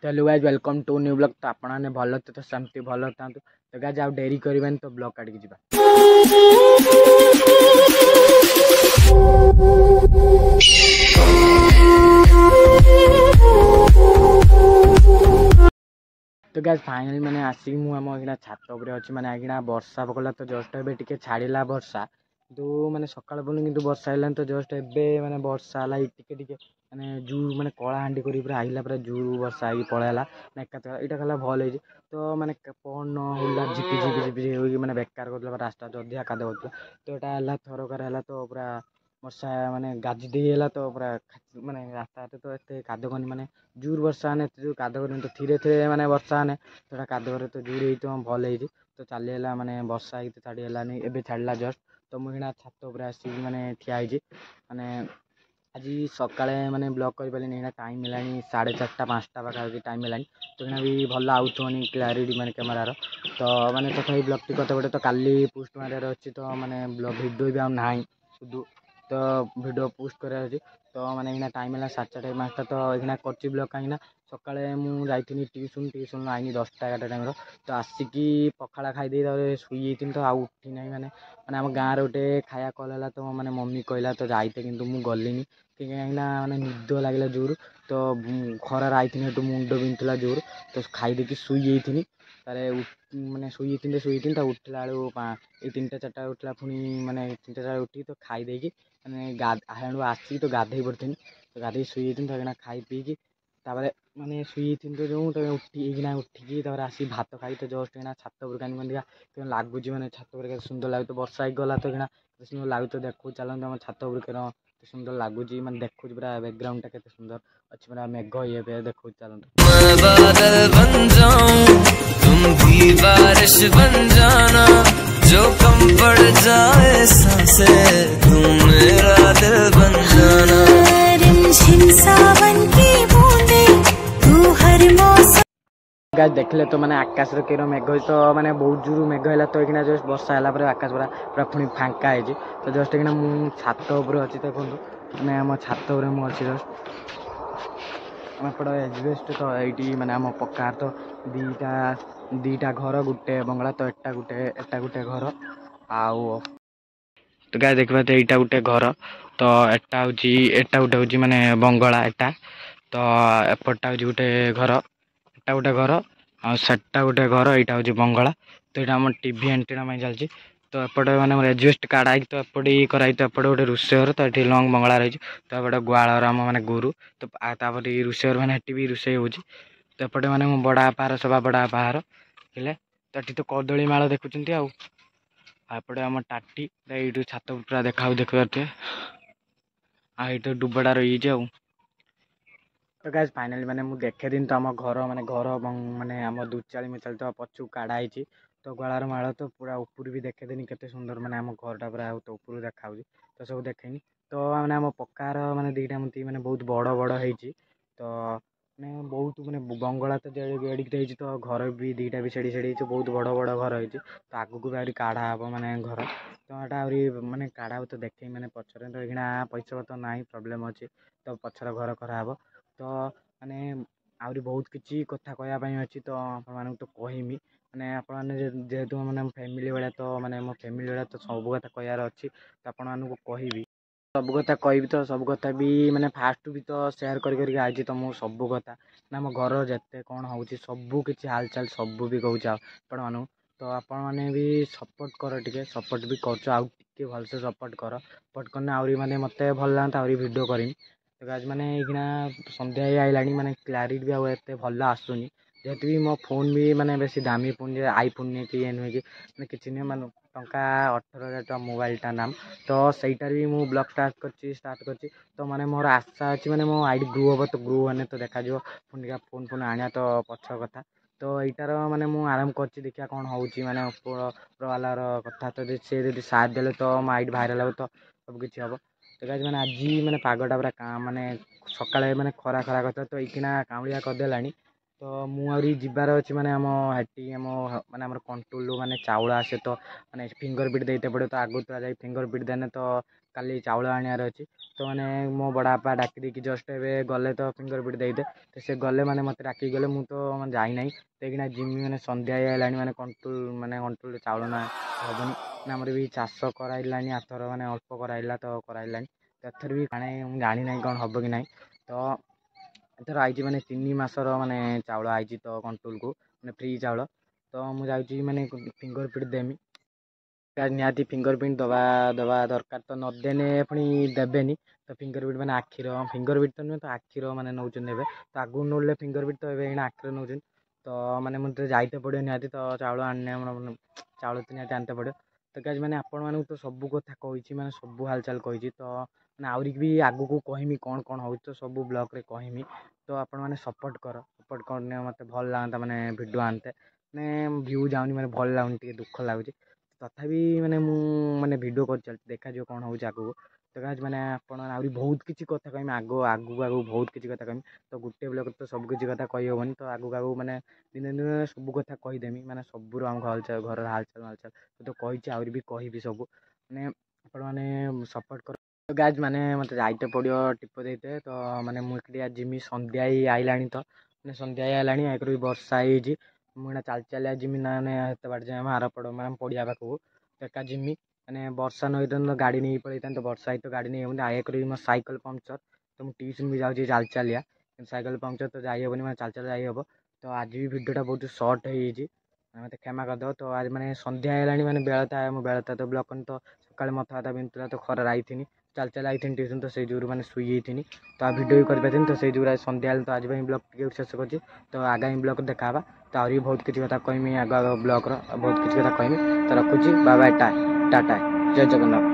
चलो guys welcome to new blog. तो आपने भल तो सेमती भल था। तो गाइस आउ डेरी करबानी तो ब्लॉग काट के जीवा। तो गाइस फाइनली मैंने आसिक मुझे छात उपर अच्छी मैंने आगे वर्षा पकड़ा तो जस्ट ए छाड़ा वर्षा तो मैंने सकाल बोलूँ कि वर्षा है तो जस्ट एवं मैंने वर्षा है टिके मैंने जू मैंने कला हाँ कर आइला पूरा जू वर्षा पलैला एका यहाँ कहला भल हो तो मैंने पन हुला झिपी झिपी झिपी झिपी मैंने बेकार कर रास्ता अधिका काद कर तो यहाँ थरकार है तो पूरा वर्षा मैंने गाजी देला तो पूरा मैंने रास्ता तो एत काद करनी मैंने जूर वर्षा ने जो काद कर तो धीरे धीरे मैंने वर्षा ने तो कादर तो जूर हो भल हो तो चलीगला मैंने वर्षा तो छाड़ीगलानी एवं छाड़ा जस्ट तो मुझे छात उपर आसिक मैंने ठिया मैंने आज सकाଳେ मैंने ब्लॉग कर टाइम है 4:30 5टा पाखापाखि टाइम है तो यहाँ भी भल आउथनी क्लारीटी मैंने कैमेरार तो मैंने तथापि ब्लॉग टी कत तो काली पोस्ट मारे अच्छी तो मैंने भिडियो भी आना शुद्ध तो भिडियो पोस्ट करार तो मैंने यहाँ टाइम है 4:30 5टा तो यहाँ कर ब्लॉग कहीं सकाଳେ मुझे ट्यूशन आईनी 10टा 11टा टाइम तो आसिकी पखाड़ा खाई शुई तो आउ उठी ना मैंने मैंने आम गाँव गोटे खाया कल है तो मैंने मम्मी कहला तो जाइते कि मुझे गलिनी कहीं मैंने निद लगे जोर तो खरार आई मुंड बिंधुला जोर तो खाईदे शुई तारे मैंने शुई तो उठला बेलू 3टा 4टा उठला पुणी मैंने 3टा 4 उठी तो खाईदे मैंने आसिक तो गाधे पड़ी तो गाधे शुई तो खाई पीकी मैंने शुई तो जो उठिना उठिकी आसी भात खाई तो जस्ट यहाँ छात उपर लगुच मैंने छात उपर सुंदर लगे तो वर्षा गला तो यहाँ सुंदर लगे तो देखो चलते आम छात उपर सुंदर लगुच मैं देखो पूरा बैकग्राउंड टा के सुंदर अच्छी पूरा मेघ ये देखो चलते बादल बन जाऊं तुम भी बारिश बन जाना जो कम पड़ जाए सांसे तुम मेरा दिल बन जाना सावन की बूंदे तू हर मौसम गाइस देखले तो मैंने आकाश केर मेघ तो मैंने बहुत जोर मेघ है तो ये जस्ट वर्षा है आकाश पूरा पूरा पुणी फांका है तो जस्ट ये मुझे छात उपर अच्छी देखो मैंने आम छात उपर मुझे जस्ट एपट एजबेस्ट तो ये मैंने आम पक्का तो दीटा घर गोटे बंगला तो एटा गोटे घर आउ तो क्या देखा तो यहाँ गोटे घर तो एटा गोटे हूँ माने बंगला एटा तो एपटा हूँ गोटे घर एटा गोटे घर आटा गोटे घर यहाँ हूँ बंगला तो यहाँ आम टीवी एंटीना चलती तो एपटे मैंने एजबेस्ट काढ़ाई तो एपटे कराई तो एपटे गोटे रोषे घर तो ये लंग बंगला रही तो एपटे गुआलर आम मैंने गोरु तो ये रोषे घर मैंने भी रोषे हो तो एपटे मैंने मो बड़ा बापार सभा बड़ा बापार हेले तो ये तो कदली माल देखुं आपटे आम टाटी ये छात पूरा देखा देख पारे ये डुबड़ा रही तो गाइस फाइनली मैंने मुझे देखे दिन तो आम घर माने आम दुचाली मुचाली तो पचू काढ़ाई तो गलार माल तो पूरा ऊपर भी देखे देनी केते सुंदर माने आम घरटा पूरा तो ऊपर देखा तो सब देखेनी तो मैंने आम पक्कार माने दीटा मूर्ति मैंने बहुत बड़ बड़ होती तो मैंने बहुत मैंने बंगला तो एडिक तो घर भी दीटा भी सेड़ी बहुत बड़ बड़ घर होती तो आगू भी आहरी काढ़ा हम माने घर तो यहाँ आहरी माने काढ़ा तो देखे मैंने पचर तो यहाँ पैसा तो ना प्रोब्लेम अच्छी तो पचर घर कराब तो मैंने आहरी बहुत किसी कथा कहवाई अच्छी तो आप तो कहमी मैंने आपने जेहेतु मैंने फैमिली भाया तो मैंने मो फैमिली भाया तो सब कथा कहार अच्छी तो आपको कहबी सब कथा कहि तो सब कथा भी मैंने फास्ट भी तो सेयार कर तो मुझे सब कथा ना मो घर जिते कौन हो सब किसी हालचाल सब भी कहूँ आपण मानू तो आपण मैंने भी सपोर्ट कर टे सपोर्ट भी कर भलसे सपोर्ट कर सपोर्ट करने आहरी मैंने मत भल लगता आहरी भिडियो करमी तो गाइस मैंने ये संध्या ही आईला मैंने क्लारीटी भी आते भल आसुनी जेहेतु भी मो फोन भी मैंने बेसी दामी फोन आईफोन नहीं कि ये नुहे कि मैंने किसी नहीं मानो टंका 18,000 टका मोबाइलटा नाम तो सहीटार भी मुझे ब्लॉग स्टार्ट कर तो मैंने मोर आशा अच्छी मैंने मो आईडी ग्रो हम तो ग्रो होने तो देखा पुणी फोन फोन आने तो पछ कथा तो यीटार मैंने मुझे आरंभ कर देखा कौन हो मैंने वालार कथा तो सी साथ देले तो मो आईडी भाइराल हो तो सब किसी हम तो गाइस मैंने आज मैंने पागटा पूरा माने सकाଳେ मैंने खरा खरा कथा तो ये काउलिया करदेला तो मुझे जीवार अच्छी मैंने आम हेटी आम मैंने आम कंट्रोल मैंने चाउल आसे तो मैंने फिंगर प्रिंट देते पड़े तो आगु तो फिंगर प्रिंट देने तो କାଲି ଚାଉଳ ଆଣିବାର ଅଛି। ତ ମାନେ ମୋ ବଡ଼ ବାପା ଡାକି ଦେଇକି ଜଷ୍ଟ ଏବେ ଗଲେ ତ ଫିଙ୍ଗର ପ୍ରିଣ୍ଟ ଦେଇଦେ। ତ ସେ ଗଲେ ମାନେ ମୋତେ ଡାକିକି ଗଲେ, ମୁଁ ତ ମାନେ ଯାଇନାହିଁ। ତ ଏଇକିନା ଜିମି ମାନେ ସନ୍ଧ୍ୟା ହେଇଗଲାଣି, ମାନେ କଣ୍ଟ୍ରୋଲରେ ଚାଉଳ ନା ହେବନି। ମାନେ ଆମର ବି ଚାଷ କରାଇଲାନି ଆଥର, ମାନେ ଅଳ୍ପ କରାଇଲା ତ କରାଇଲାନି। ଏଥର ବି କାଣେ ମୁଁ ଜାଣିନାହିଁ କ'ଣ ହେବ କି ନାହିଁ। ତ ଏଥର ଆଇଛି ମାନେ 3 ମାସର ମାନେ ଚାଉଳ ଆଇଛି ତ କଣ୍ଟ୍ରୋଲକୁ, ମାନେ ଫ୍ରି ଚାଉଳ। ତ ମୁଁ ଯାଉଛି ମାନେ ଫିଙ୍ଗର ପ୍ରିଣ୍ଟ ଦେମି। ନିହାତି ଫିଙ୍ଗର ପ୍ରିଣ୍ଟ ଦେବା ଦରକାର। ତ ନଦେନେ ପୁଣି ଦେବେନି। ତ ଫିଙ୍ଗର ପ୍ରିଣ୍ଟ ମାନେ ଆଖିର ଫିଙ୍ଗର ପ୍ରିଣ୍ଟ ତ ନୁହେଁ, ତ ଆଖିର ମାନେ ନେଉଛନ୍ତି ଏବେ। ତ ଆଗକୁ ନେଲେ ଫିଙ୍ଗର ପ୍ରିଣ୍ଟ, ତ ଏବେ ଏଇନା ଆଖିର ନେଉଛନ୍ତି। ତ ମାନେ ମୋତେ ଯାଇତେ ପଡ଼ିବ ନିହାତି। ତ ଚାଉଳ ଆଣିଲେ ଚାଉଳ ତ ନିହାତି ଆଣିତେ ପଡ଼ିବ। ତ ଗାଇଜ୍ ମାନେ ଆପଣମାନଙ୍କୁ ତ ସବୁ କଥା କହିଛି, ମାନେ ସବୁ ହାଲଚାଲ କହିଛି। ତ ମାନେ ଆହୁରି ବି ଆଗକୁ କହିମି କ'ଣ ହେଉଛି, ତ ସବୁ ବ୍ଲଗ୍ରେ କହିମି। ତ ଆପଣମାନେ ସପୋର୍ଟ କରିନେ ମୋତେ ଭଲ ଲାଗନ୍ତା, ମାନେ ଭିଡ଼ିଓ ଆଣନ୍ତେ। ମାନେ ଭିଉ ଯାଉନି, ମାନେ ଭଲ ଲାଗୁନି, ଟିକେ ଦୁଃଖ ଲାଗୁଛି। ତଥାପି ମାନେ ମୁଁ ମାନେ ଭିଡ଼ିଓ କରିଚାଲିଛି, ଦେଖାଯିବ କ'ଣ ହେଉଛି ଆଗକୁ। ତ ଗାଇଜ୍ ମାନେ ଆପଣ ଆହୁରି ବହୁତ କିଛି କଥା କହିମି, ଆଗକୁ ବହୁତ କିଛି କଥା କହିମି। ତ ଗୋଟେ ବ୍ଲଗ୍ରେ ତ ସବୁ କିଛି କଥା କହିହେବନି। ତ ଆଗକୁ ମାନେ ଦିନେ ଦିନେ ସବୁ କଥା କହିଦେମି, ମାନେ ସବୁର ଆମ ଘରର ହାଲଚାଲ ତ କହିଛି, ଆହୁରି ବି କହିବି ସବୁ। ମାନେ ଆପଣମାନେ ସପୋର୍ଟ କର। ତ ଗାଇଜ୍ ମାନେ ମୋତେ ଯାଇତେ ପଡ଼ିବ ଟିପ ଦେଇତେ। ତ ମାନେ ମୁଁ ଏକୁଟିଆ ଯିମି, ସନ୍ଧ୍ୟା ଆଇଲାଣି। ତ ମାନେ ସନ୍ଧ୍ୟା ଆଇଲାଣି, ଏକରେ ବି ବର୍ଷା ହେଇଯାଇଛି। ମୁଁ ଏଇନା ଚାଲି ଯିମି, ମାନେ ଏତେ ବାଟ ଯାଏଁ ଆରପଟ ମାନେ ପଡ଼ିଆ ପାଖକୁ। ତ ଏକା ଯିମି, ମାନେ ବର୍ଷା ନ ହେଇଥାନ୍ତା ତ ଗାଡ଼ି ନେଇକି ପଳେଇଥାନ୍ତି। ତ ବର୍ଷା ହେଇତ ଗାଡ଼ି ନେଇ ହେବନି। ଏକରେ ବି ମୋ ସାଇକେଲ ପଙ୍କଚର୍। ତ ମୁଁ ଟ୍ୟୁସନ୍ ବି ଯାଉଛି ଚାଲିଆ, କିନ୍ତୁ ସାଇକେଲ ପଙ୍କଚର୍, ତ ଯାଇ ହେବନି, ମାନେ ଚାଲି ଯାଇ ହେବ। ତ ଆଜି ବି ଭିଡ଼ିଓଟା ବହୁତ ସର୍ଟ ହେଇଯାଇଛି, ମୋତେ କ୍ଷମା କରିଦେବ। ତ ଆଜି ମାନେ ସନ୍ଧ୍ୟା ହେଇଗଲାଣି, ମାନେ ମୁଁ ବେଳତା ତ ବ୍ଲଗ୍ କରିନି। ତ ସକାଳେ ମାଥା ବିନ୍ଧୁଥିଲା, ତ ଖରାରେ ଆଇଥିନି, ଚାଲି ଆଇଥିନି ଟ୍ୟୁସନ୍। ତ ସେଇ ଯୋଗୁରୁ ମାନେ ଶୋଇଯାଇଥିନି। ତ ଭିଡ଼ିଓ ବି କରିପାରିନି। ତ ସେଇ ଯୋଗୁରୁ ସନ୍ଧ୍ୟା ହେଲେ, ତ ଆଜି ପାଇଁ ବ୍ଲଗ୍ ଟିକେ ଶେଷ କରୁଛି। ତ ଆଗାମୀ ବ୍ଲଗ୍ରେ ଦେଖା ହେବା। ତ ଆହୁରି ବି ବହୁତ କିଛି କଥା କହିମି ଆଗ ବ୍ଲଗ୍ର, ବହୁତ କିଛି କଥା କହିମି। ତ ରଖୁଛି, ବାଏ ବାଏ, ଟାଟା, ଜୟ ଜଗନ୍ନାଥ।